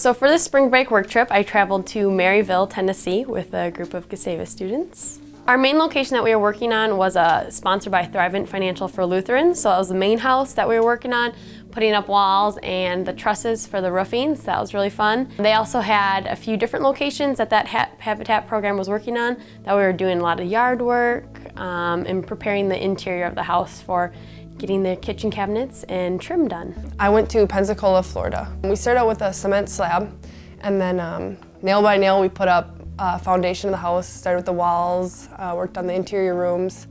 So for this spring break work trip, I traveled to Maryville, Tennessee with a group of Gustavus students. Our main location that we were working on was sponsored by Thrivent Financial for Lutherans. So that was the main house that we were working on, putting up walls and the trusses for the roofing, so that was really fun. They also had a few different locations that Habitat program was working on that we were doing a lot of yard work and preparing the interior of the house for getting the kitchen cabinets and trim done. I went to Pensacola, Florida. We started out with a cement slab, and then nail by nail we put up foundation of the house, started with the walls, worked on the interior rooms,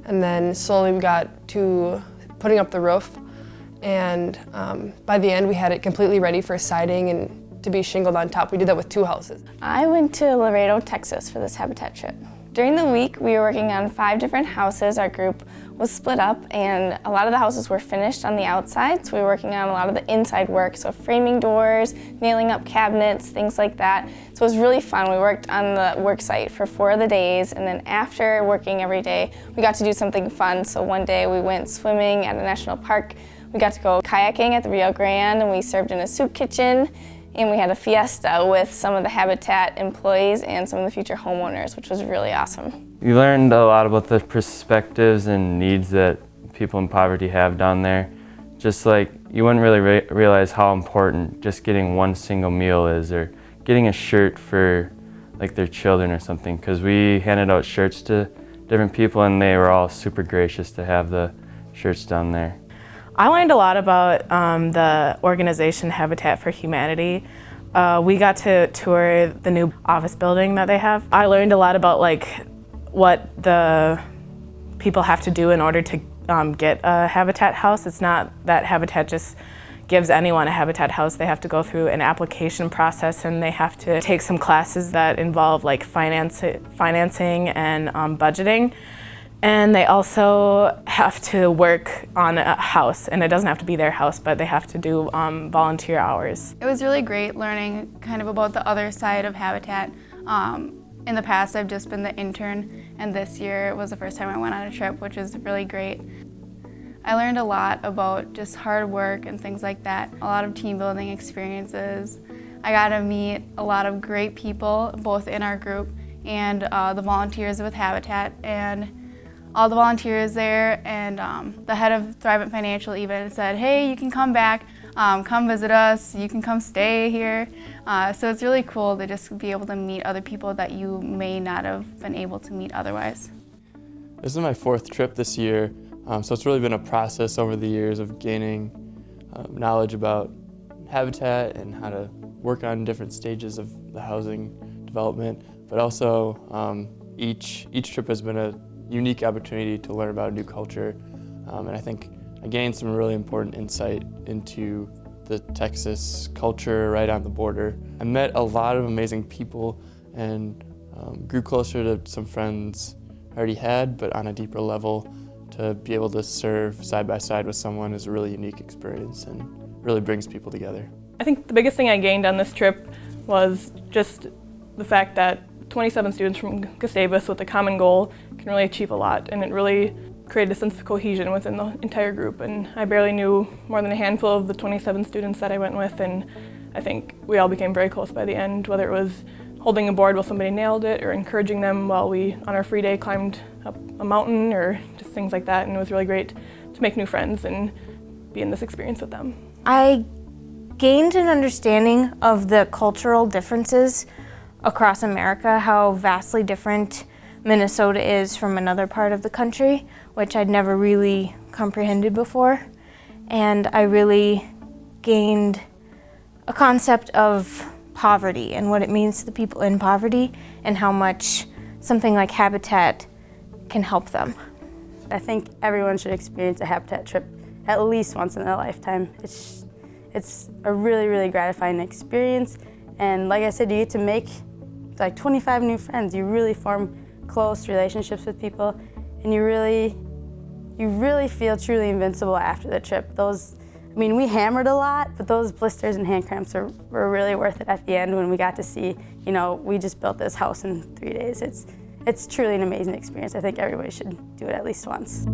and then slowly we got to putting up the roof. And by the end we had it completely ready for siding and to be shingled on top. We did that with 2 houses. I went to Laredo, Texas for this Habitat trip. During the week we were working on 5 different houses. Our group was split up and a lot of the houses were finished on the outside, so we were working on a lot of the inside work, so framing doors, nailing up cabinets, things like that. So it was really fun. We worked on the work site for 4 of the days, and then after working every day we got to do something fun. So one day we went swimming at a national park. We got to go kayaking at the Rio Grande, and we served in a soup kitchen, and we had a fiesta with some of the Habitat employees and some of the future homeowners, which was really awesome. You learned a lot about the perspectives and needs that people in poverty have down there. Just like you wouldn't really realize how important just getting one single meal is, or getting a shirt for like their children or something, because we handed out shirts to different people and they were all super gracious to have the shirts down there. I learned a lot about the organization Habitat for Humanity. We got to tour the new office building that they have. I learned a lot about what the people have to do in order to get a Habitat house. It's not that Habitat just gives anyone a Habitat house. They have to go through an application process, and they have to take some classes that involve financing and budgeting. And they also have to work on a house, and it doesn't have to be their house, but they have to do volunteer hours. It was really great learning kind of about the other side of Habitat. In the past, I've just been the intern, and this year was the first time I went on a trip, which was really great. I learned a lot about just hard work and things like that, a lot of team building experiences. I got to meet a lot of great people, both in our group and the volunteers with Habitat, and all the volunteers there, and the head of Thrivent Financial even said, hey, you can come back, come visit us, you can come stay here. So it's really cool to just be able to meet other people that you may not have been able to meet otherwise. This is my 4th trip this year, so it's really been a process over the years of gaining knowledge about Habitat and how to work on different stages of the housing development, but also each trip has been a unique opportunity to learn about a new culture, and I think I gained some really important insight into the Texas culture right on the border. I met a lot of amazing people and grew closer to some friends I already had, but on a deeper level. To be able to serve side by side with someone is a really unique experience and really brings people together. I think the biggest thing I gained on this trip was just the fact that 27 students from Gustavus with a common goal can really achieve a lot, and it really created a sense of cohesion within the entire group. And I barely knew more than a handful of the 27 students that I went with, and I think we all became very close by the end, whether it was holding a board while somebody nailed it, or encouraging them while we, on our free day, climbed up a mountain, or just things like that. And it was really great to make new friends and be in this experience with them. I gained an understanding of the cultural differences across America, how vastly different Minnesota is from another part of the country, which I'd never really comprehended before. And I really gained a concept of poverty and what it means to the people in poverty, and how much something like Habitat can help them. I think everyone should experience a Habitat trip at least once in their lifetime. It's a really, really gratifying experience, and like I said, you get to make like 25 new friends. You really form close relationships with people, and you really feel truly invincible after the trip. I mean, we hammered a lot, but those blisters and hand cramps were really worth it at the end when we got to see, we just built this house in 3 days. It's truly an amazing experience. I think everybody should do it at least once.